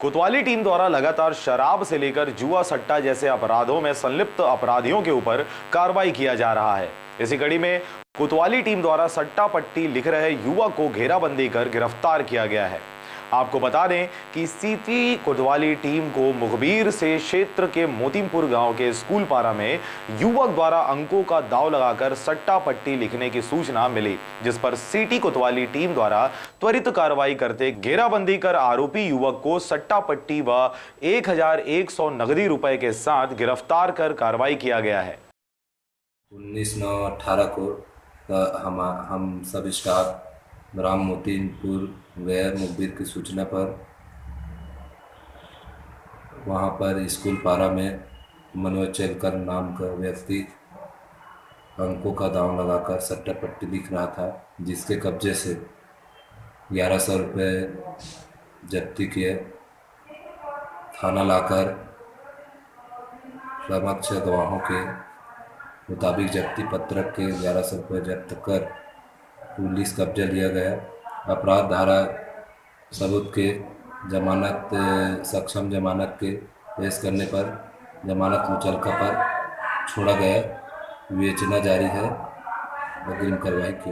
कोतवाली टीम द्वारा लगातार शराब से लेकर जुआ सट्टा जैसे अपराधों में संलिप्त अपराधियों के ऊपर कार्रवाई किया जा रहा है। इसी कड़ी में कोतवाली टीम द्वारा सट्टा पट्टी लिख रहे युवक को घेराबंदी कर गिरफ्तार किया गया है। आपको बता दें कि सिटी कोतवाली टीम को मुखबिर से क्षेत्र के मोतीमपुर गांव के स्कूल पारा में युवक द्वारा अंकों का दांव लगाकर सट्टा पट्टी लिखने की सूचना मिली, जिस पर सिटी कोतवाली टीम द्वारा त्वरित कार्रवाई करते घेराबंदी कर आरोपी युवक को सट्टा पट्टी व 1100 नगदी रुपए के साथ गिरफ्तार कर कार्रवाई किया गया है। 19/9/18 को हम सब स्टाफ ग्राम मोतीमपुर गए मुखबिर की सूचना पर। वहां पर स्कूल पारा में मनोज चेलकर नाम का व्यक्ति अंकों का दांव लगाकर सट्टा पट्टी लिख रहा था, जिसके कब्जे से 1100 रुपये जब्ती किए। थाना लाकर समक्ष गवाहों के मुताबिक जब्ती पत्रक के 1100 रुपये जब्त कर पुलिस कब्जा लिया गया। अपराध धारा सबूत के सक्षम जमानत के पेश करने पर जमानत मुचलका पर छोड़ा गया। विवेचना जारी है, अग्रिम कार्रवाई की।